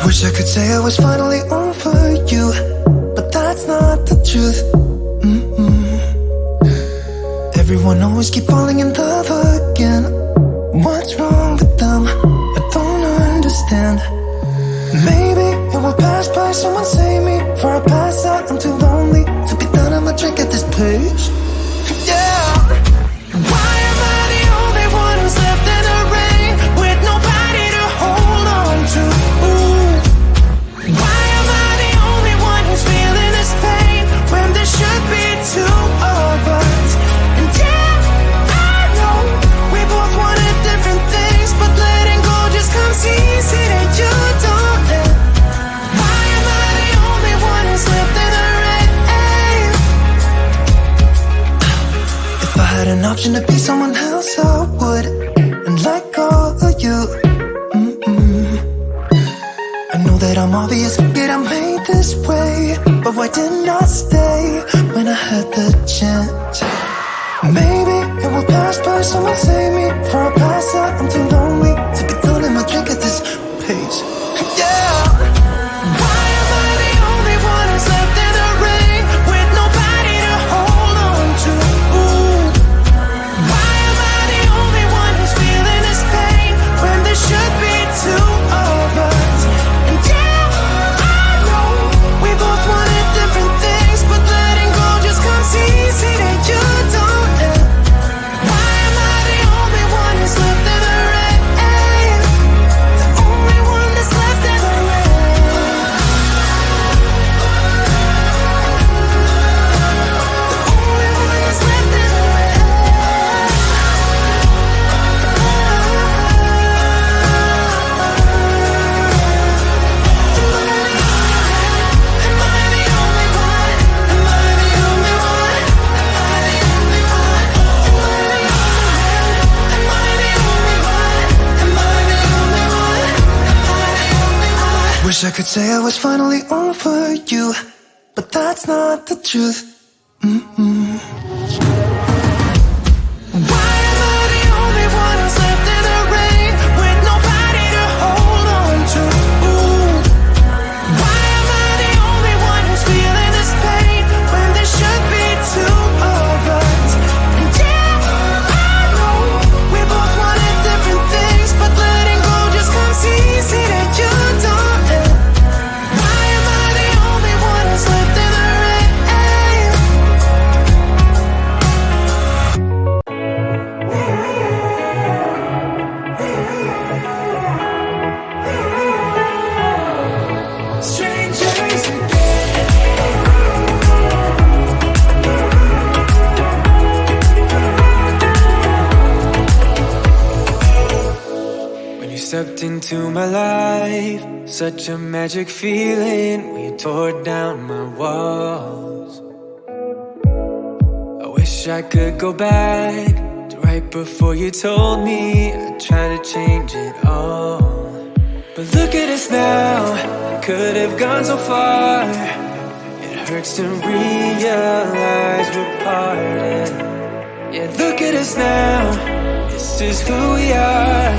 Wish I could say I was finally over you, but that's not the truth. Everyone always keep falling in love again. What's wrong with them? I don't understand. Maybe it will pass by, someone save me. For I pass out, I'm too lonely to be done. I'ma drink at this pace. Yeah. Why am I the only one who's left in the rain with nobody to hold on to? Ooh. Why am I the only one who's feeling this pain when there should be two of us? And yeah, I know we both wanted different things, but letting go just comes easy that you don't. Why am I the only one who's left in the rain? If I had an option to be someone else, I would, and let go of you. I know that I'm obvious, yet I'm made this way. But why didn't I stay when I had the chance? Maybe it will pass by, someone save me. For I pass out, I'm too lonely to be done in my drink at this pace. Yeah. Why am I the only one who's left in the rain with nobody to hold on to? Ooh. Why am I the only one who's feeling this pain when there should be two of us? And yeah, I know we both wanted different things, but letting go just comes easy that you don't. Why am I the only one who's left in the rain? The only one that's left in the rain. The only one that's left in the rain. Am I the only one? Am I the only one? Am I the only one? Am I the only one? Am I the only one? Am I the only one? Am I the only one? Wish I could say I was finally over you, but that's not the truth. Why am I the only one who's left in the rain with nobody to hold on to? Ooh. Why am I the only one who's feeling this pain when there should be two of us? And yeah, I know we both wanted different things, but letting go just comes easy that you don't. Why am I the only one who's left in the rain? Strangers again. When you stepped into my life, such a magic feeling when you tore down my walls. I wish I could go back to right before you told me I'd try to change it all. But look at us now, could have gone so far. It hurts to realize we're parted. Yeah, look at us now, this is who we are.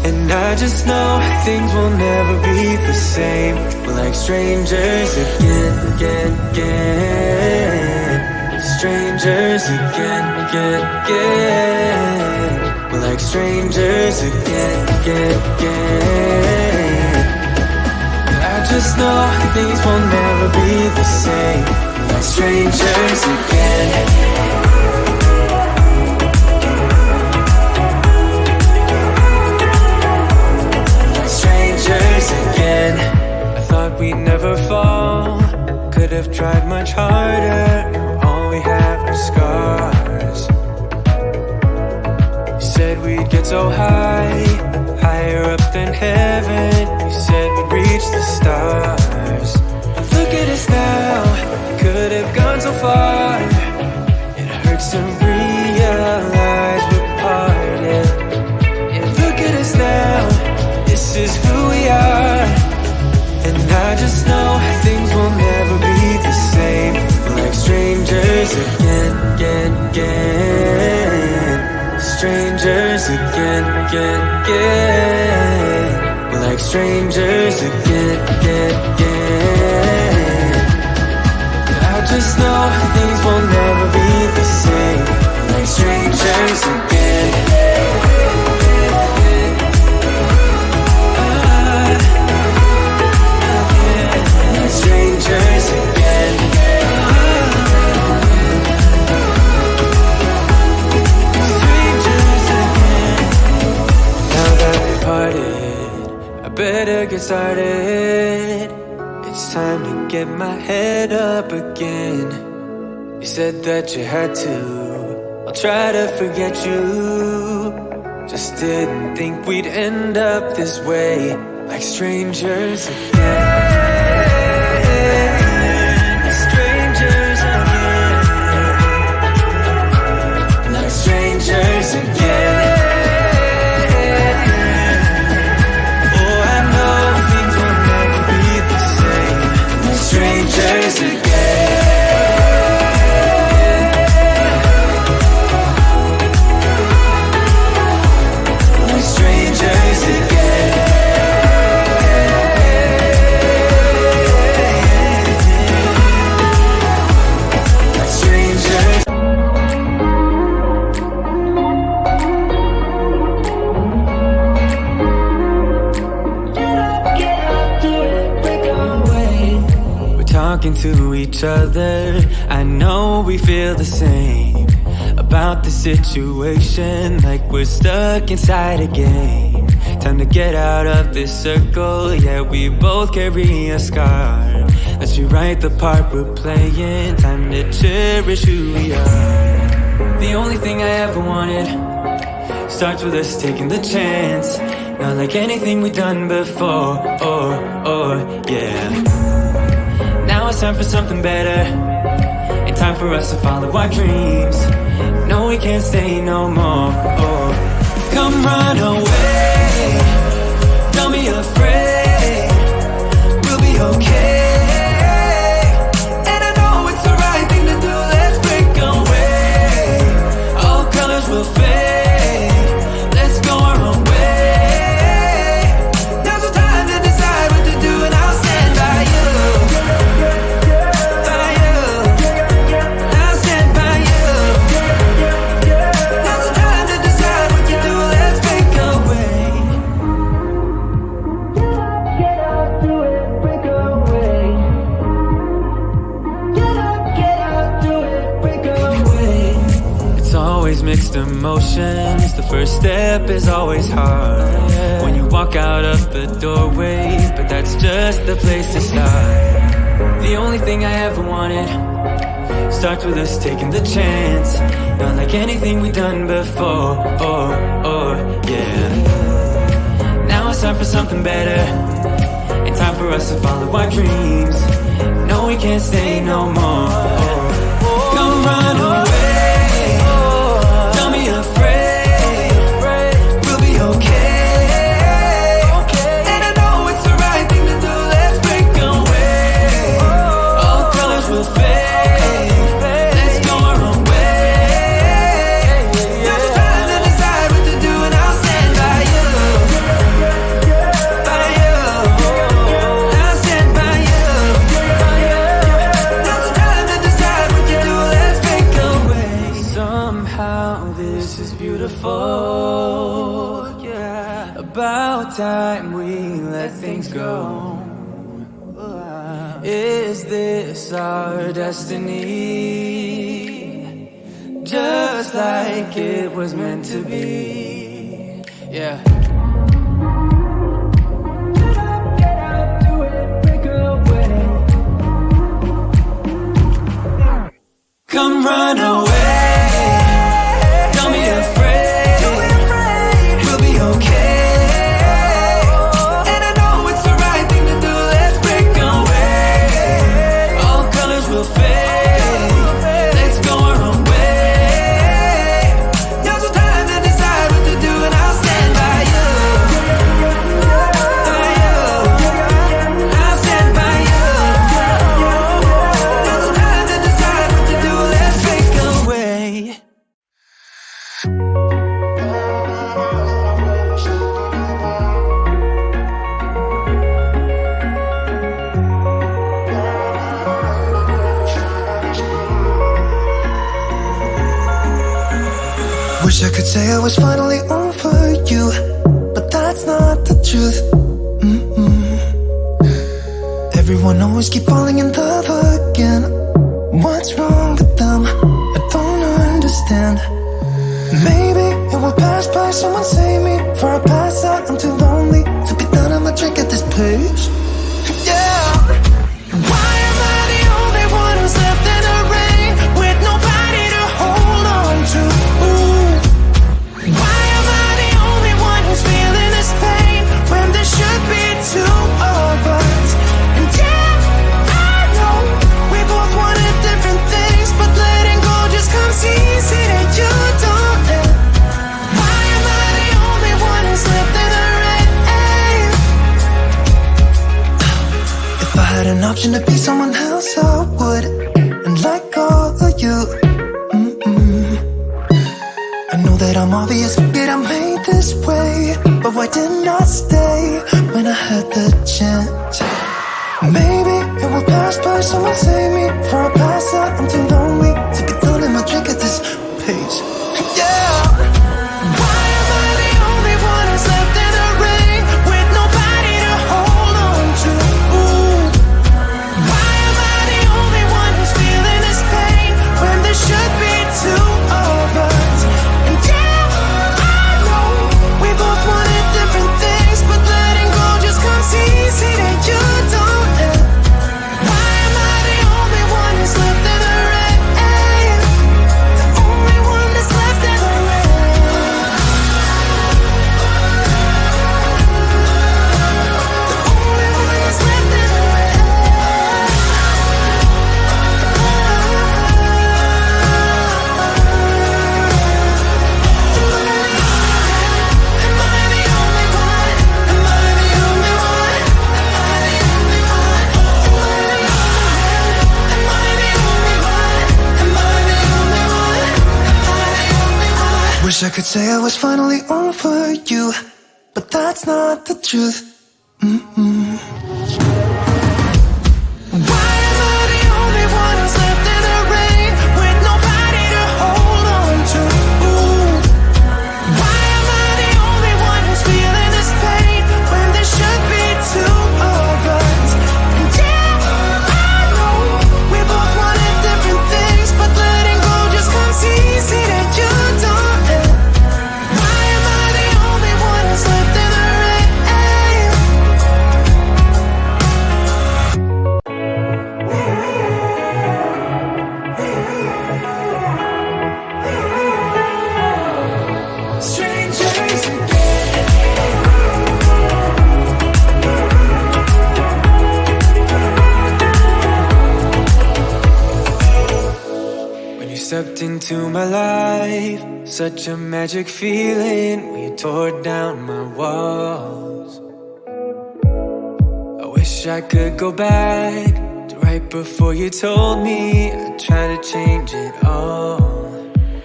And I just know things will never be the same. We're like strangers again, again, again. Strangers again, again, again. We're like strangers again, again, again. I just know things will never be the same. We're like strangers again. Again, I thought we'd never fall. Could have tried much harder. Now all we have are scars. You said we'd get so high, higher up than heaven. You said we'd reach the stars. But look at us now, could have gone so far. It hurts to realize we're parted. Yeah, look at us now, this is who we are. And I just know things will never be the same. We're like strangers again, again, again. Strangers again, again, again. We're like strangers strangers again. I just know things will never be the same, like strangers again. Like strangers again. Strangers again. Now that we parted, I better get started. It's time to get my head up again. You said that you had to, I'll try to forget you. Just didn't think we'd end up this way, like strangers again. Strangers again. Like strangers again. Strangers again. We're strangers again. Strangers. Talking to each other, I know we feel the same about the situation, like we're stuck inside a game. Time to get out of this circle, yeah, we both carry a scar. Let's rewrite the part we're playing, time to cherish who we are. The only thing I ever wanted starts with us taking the chance, not like anything we've done before, yeah. Now it's time for something better, and time for us to follow our dreams. No, we can't stay no more. Come run away, don't be afraid, we'll be okay. And I know it's the right thing to do, let's break away. All colors will fade, let's go our own way. Now's the time to decide what to do, and I'll stand by you. Mixed emotions, the first step is always hard when you walk out of the doorway, but that's just the place to start. The only thing I ever wanted starts with us taking the chance, not like anything we've done before, yeah. Now it's time for something better, and time for us to follow our dreams. No, we can't stay no more. Come run away, afraid, we'll be okay. And I know it's the right thing to do, let's break away. All colors will fade, let's go our own way. Now's the time to decide what to do, and I'll stand by you. By you, I'll stand by you. Now's the time to decide what to do, let's break away. Somehow this is beautiful, yeah. About time we let things go. Is this our destiny? Just like it was meant to be, yeah. Get out, do it, break away. Come run away. Wish I could say I was finally over you, but that's not the truth. Everyone always keep falling in love again. What's wrong with them? I don't understand. Maybe it will pass by, someone save me. Before I pass out, I'm too lonely to be done. I'ma drink at this page. Yeah. Why am I the only one who's left in the rain, with nobody to hold on to? Ooh. Why am I the only one who's feeling this pain, when there should be two of us? And yeah, I know we both wanted different things, but letting go just comes easy to you, don't it? Why am I the only one who's left in the rain? If I had an option to be someone else, I would, and let go of you. I know that I'm obvious, yet I'm made this way. But why didn't I stay when I had the chance? Maybe it will pass by, someone save me. Before I pass out, I'm too lonely to be done in my drink at this pace. Yeah. Why am I the only one who's left in the rain, with nobody to hold on to? Ooh. Why am I the only one who's feeling this pain, when there should be two of us? And yeah, I know we both wanted different things, but letting go just comes easy to you, don't it? Why am I the only one who's left in the rain? The only one that's left in the rain. The only one that's left in the rain. Am I the only one? Am I the only one? Am I the only one? Am I the only one? Am I the only one? Am I the only one? Wish I could say I was finally over you, but that's not the truth. Why am I the only one who's left in the rain, with nobody to hold on to? Ooh. Why am I the only one who's feeling this pain, when there should be two of us? And yeah, I know we both wanted different things, but letting go just comes easy to you, don't it? Why am I the only one who's left in the rain? Strangers again. When you stepped into my life, such a magic feeling when you tore down my walls. I wish I could go back to right before you told me I'd try to change it all.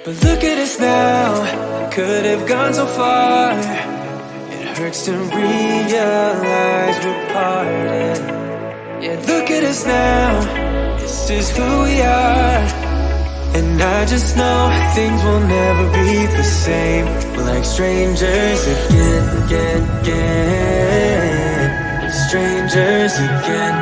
But look at us now, could have gone so far. It hurts to realize we're parted. Yeah, look at us now, this is who we are. And I just know things will never be the same. We're like strangers again. Strangers again.